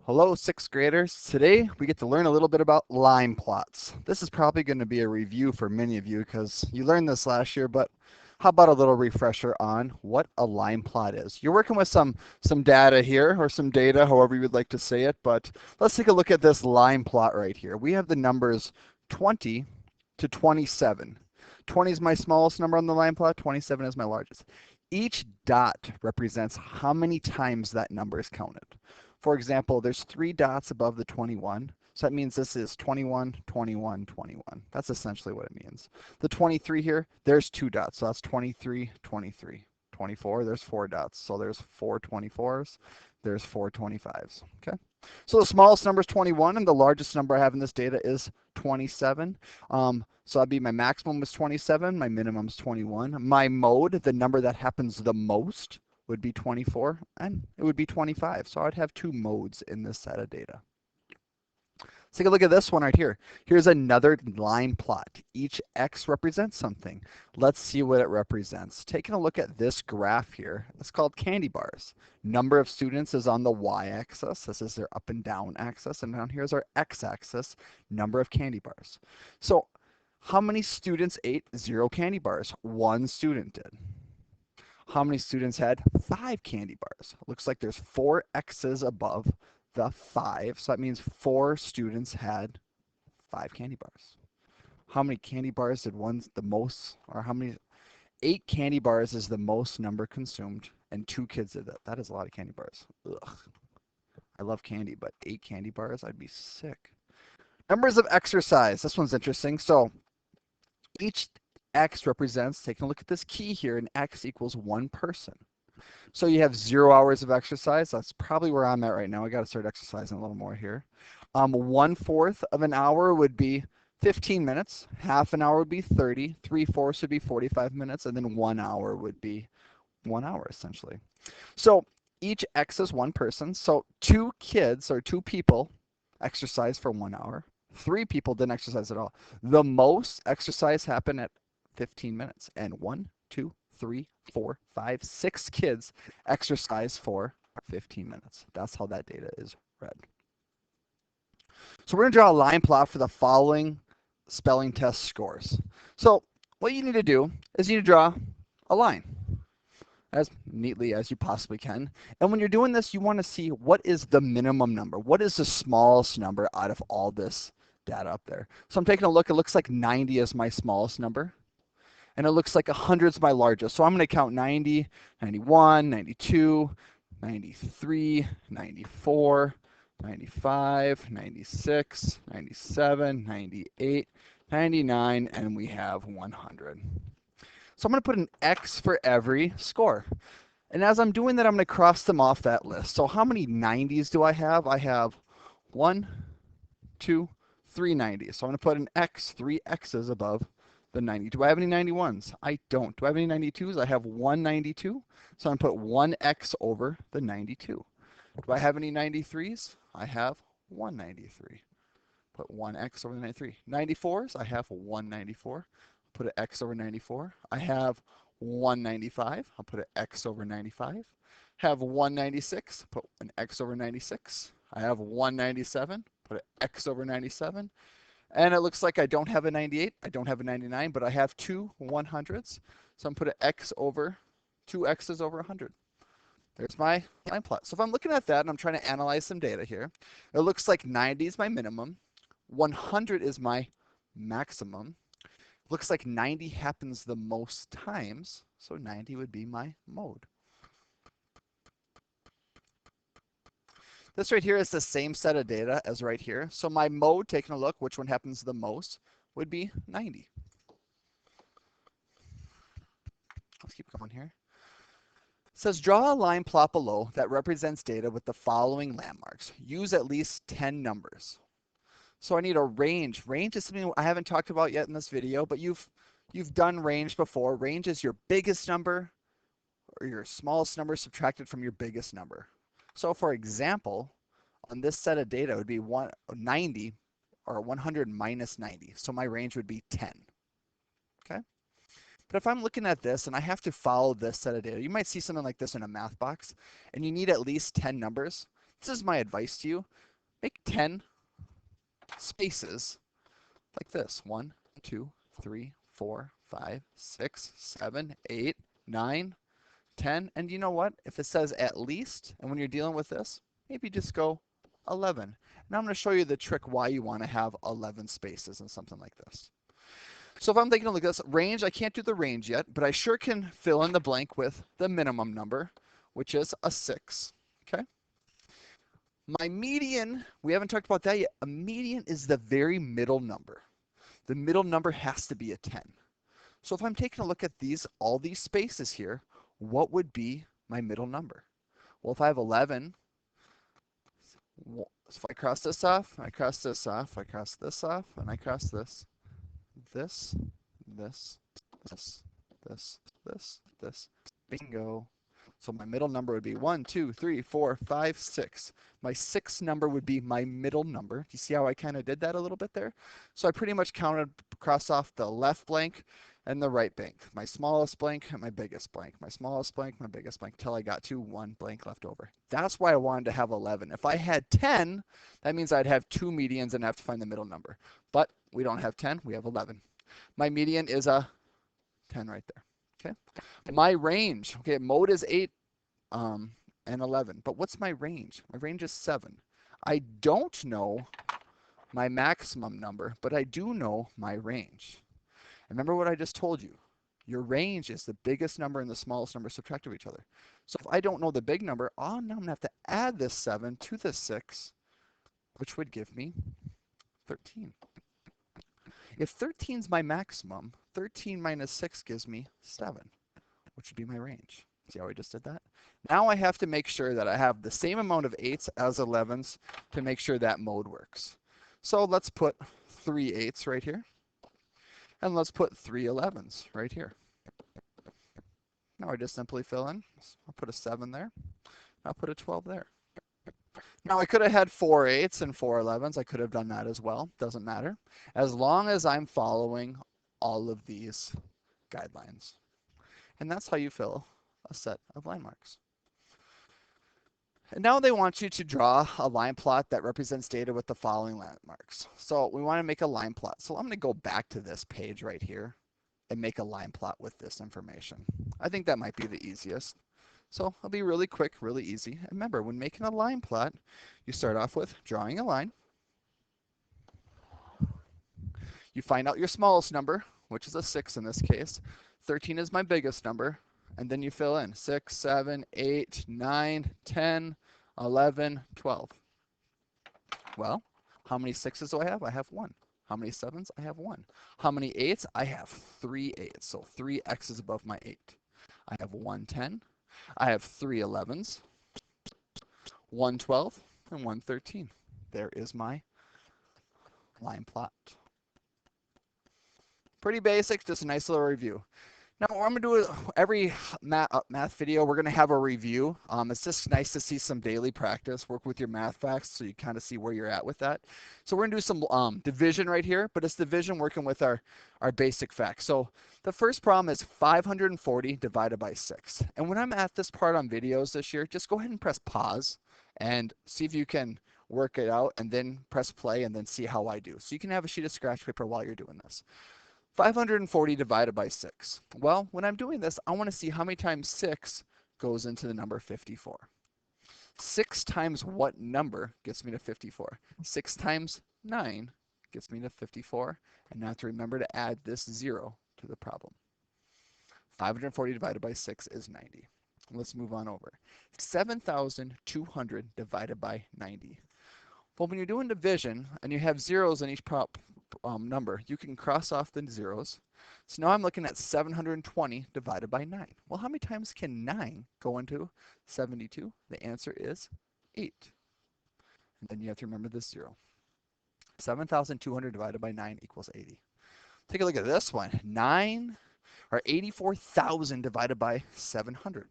Hello, sixth graders. Today we get to learn a little bit about line plots. This is probably going to be a review for many of you because you learned this last year, but how about a little refresher on what a line plot is? You're working with some data here, or some data, however you would like to say it, but let's take a look at this line plot right here. We have the numbers 20 to 27. 20 is my smallest number on the line plot, 27 is my largest. Each dot represents how many times that number is counted. For example, there's 3 dots above the 21. So that means this is 21, 21, 21. That's essentially what it means. The 23 here, there's 2 dots. So that's 23, 23. 24, there's 4 dots. So there's 4 24s. There's 4 25s. Okay. So the smallest number is 21, and the largest number I have in this data is 27. So that'd be my maximum is 27, my minimum is 21. My mode, the number that happens the most, would be 24, and it would be 25. So I'd have 2 modes in this set of data. Let's take a look at this one right here. Here's another line plot. Each X represents something. Let's see what it represents. Taking a look at this graph here, it's called candy bars. Number of students is on the Y-axis. This is their up and down axis. And down here is our X-axis, number of candy bars. So how many students ate 0 candy bars? 1 student did. How many students had 5 candy bars? Looks like there's 4 X's above the 5. So that means 4 students had 5 candy bars. How many candy bars did one the most, or how many? 8 candy bars is the most number consumed, and 2 kids did that. That is a lot of candy bars. Ugh. I love candy, but 8 candy bars, I'd be sick. Numbers of exercise. This one's interesting. So each X represents, taking a look at this key here, and X equals 1 person. So you have 0 hours of exercise. That's probably where I'm at right now. I got to start exercising a little more here. 1/4 of an hour would be 15 minutes. Half an hour would be 30. 3/4 would be 45 minutes. And then 1 hour would be 1 hour, essentially. So each X is 1 person. So 2 kids or 2 people exercise for 1 hour. 3 people didn't exercise at all. The most exercise happened at 15 minutes. And 1, 2, 3, 4, 5, 6 kids exercise for 15 minutes. That's how that data is read. So we're going to draw a line plot for the following spelling test scores. So what you need to do is you need to draw a line as neatly as you possibly can. And when you're doing this, you want to see what is the minimum number. What is the smallest number out of all this data up there? So I'm taking a look. It looks like 90 is my smallest number. And it looks like 100 is my largest. So I'm going to count 90, 91, 92, 93, 94, 95, 96, 97, 98, 99, and we have 100. So I'm going to put an X for every score. And as I'm doing that, I'm going to cross them off that list. So how many 90s do I have? I have 1, 2, 3 90s. So I'm going to put an X, 3 X's above the 90. Do I have any 91s? I don't. Do I have any 92s? I have 1 92. So I'm going to put 1 X over the 92. Do I have any 93s? I have 1 93. Put 1 X over the 93. 94s? I have 1 94. Put an X over 94. I have 1 95. I'll put an X over 95. Have 1 96. Put an X over 96. I have 1 97. Put an X over 97. And it looks like I don't have a 98, I don't have a 99, but I have 2 100s. So I'm going to put an X over, 2 X's over 100. There's my line plot. So if I'm looking at that and I'm trying to analyze some data here, it looks like 90 is my minimum, 100 is my maximum. It looks like 90 happens the most times, so 90 would be my mode. This right here is the same set of data as right here. So my mode, taking a look, which one happens the most, would be 90. Let's keep going here. It says draw a line plot below that represents data with the following landmarks. Use at least 10 numbers. So I need a range. Range is something I haven't talked about yet in this video, but you've done range before. Range is your biggest number or your smallest number subtracted from your biggest number. So for example, on this set of data, it would be 90 or 100 minus 90. So my range would be 10. Okay. But if I'm looking at this and I have to follow this set of data, you might see something like this in a math box, and you need at least 10 numbers. This is my advice to you. Make 10 spaces like this. 1, 2, 3, 4, 5, 6, 7, 8, 9, 10. And you know what? If it says at least, and when you're dealing with this, maybe just go 11. Now I'm going to show you the trick why you want to have 11 spaces in something like this. So if I'm taking a look at this range, I can't do the range yet, but I sure can fill in the blank with the minimum number, which is a 6. Okay. My median, we haven't talked about that yet. A median is the very middle number. The middle number has to be a 10. So if I'm taking a look at these, all these spaces here, what would be my middle number? Well, if I have 11, so if I cross this off, I cross this off, I cross this off, and I cross this, this, this, this, bingo. So my middle number would be 1, 2, 3, 4, 5, 6. My 6th number would be my middle number. Do you see how I kind of did that a little bit there? So I pretty much counted, cross off the left blank and the right blank. My smallest blank and my biggest blank. My smallest blank, my biggest blank, till I got to 1 blank left over. That's why I wanted to have 11. If I had 10, that means I'd have 2 medians and have to find the middle number. But we don't have 10, we have 11. My median is a 10 right there. Okay. My range, okay, mode is 8 and 11, but what's my range? My range is 7. I don't know my maximum number, but I do know my range. Remember what I just told you. Your range is the biggest number and the smallest number subtracted of each other. So if I don't know the big number, now I'm going to have to add this 7 to this 6, which would give me 13. If 13 is my maximum, 13 minus 6 gives me 7, which would be my range. See how I just did that? Now I have to make sure that I have the same amount of 8s as 11s to make sure that mode works. So let's put 3 8s right here. And let's put 3 11s right here. Now I just simply fill in. I'll put a 7 there. I'll put a 12 there. Now I could have had 4 8s and 4 11s. I could have done that as well. Doesn't matter. As long as I'm following all of these guidelines. And that's how you fill a set of line marks. And now they want you to draw a line plot that represents data with the following landmarks. So we want to make a line plot. So I'm going to go back to this page right here and make a line plot with this information. I think that might be the easiest. So it'll be really quick, really easy. And remember, when making a line plot, you start off with drawing a line. You find out your smallest number, which is a 6 in this case. 13 is my biggest number. And then you fill in 6, 7, 8, 9, 10, 11, 12. Well, how many 6s do I have? I have 1. How many 7s? I have 1. How many 8s? I have 3 8s. So 3 X's above my 8. I have 1 10. I have 3 11s, 1 12, and 1 13. There is my line plot. Pretty basic, just a nice little review. Now, what I'm going to do is every math video, we're going to have a review. It's just nice to see some daily practice, work with your math facts so you kind of see where you're at with that. So we're going to do some division right here, but it's division working with our basic facts. So the first problem is 540 divided by 6. And when I'm at this part on videos this year, just go ahead and press pause and see if you can work it out and then press play and then see how I do. So you can have a sheet of scratch paper while you're doing this. 540 divided by 6. Well, when I'm doing this, I want to see how many times 6 goes into the number 54. 6 times what number gets me to 54? 6 times 9 gets me to 54. And now I have to remember to add this 0 to the problem. 540 divided by 6 is 90. Let's move on over. 7,200 divided by 90. Well, when you're doing division and you have zeros in each number, you can cross off the zeros. So now I'm looking at 720 divided by 9. Well, how many times can 9 go into 72? The answer is 8. And then you have to remember this 0. 7,200 divided by 9 equals 80. Take a look at this one. 84,000 divided by 700.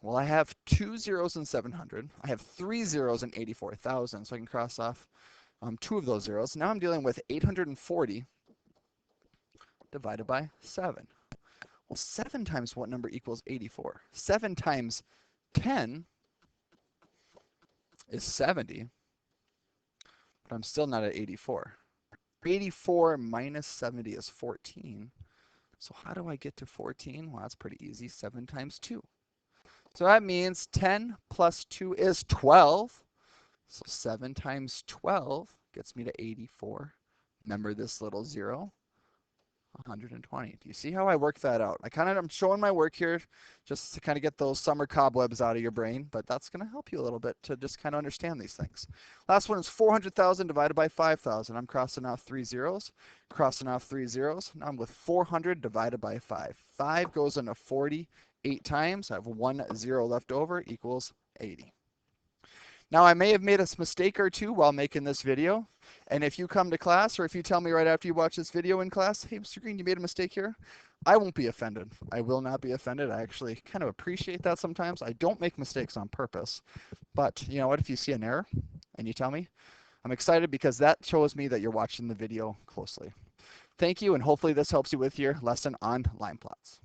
Well, I have 2 zeros in 700. I have 3 zeros in 84,000, so I can cross off 2 of those zeros. Now I'm dealing with 840 divided by 7. Well, 7 times what number equals 84? 7 times 10 is 70, but I'm still not at 84. 84 minus 70 is 14. So how do I get to 14? Well, that's pretty easy. 7 times 2. So that means 10 plus 2 is 12. So 7 times 12 gets me to 84. Remember this little 0? 120. Do you see how I work that out? I'm showing my work here just to kind of get those summer cobwebs out of your brain, but that's going to help you a little bit to just kind of understand these things. Last one is 400,000 divided by 5,000. I'm crossing off 3 zeros, crossing off 3 zeros. Now I'm with 400 divided by 5. 5 goes into 40 8 times. I have 1 0 left over equals 80. Now I may have made a mistake or two while making this video, and if you come to class or if you tell me right after you watch this video in class, hey, Mr. Green, you made a mistake here, I won't be offended. I will not be offended. I actually kind of appreciate that sometimes. I don't make mistakes on purpose, but you know what, if you see an error and you tell me, I'm excited because that shows me that you're watching the video closely. Thank you, and hopefully this helps you with your lesson on line plots.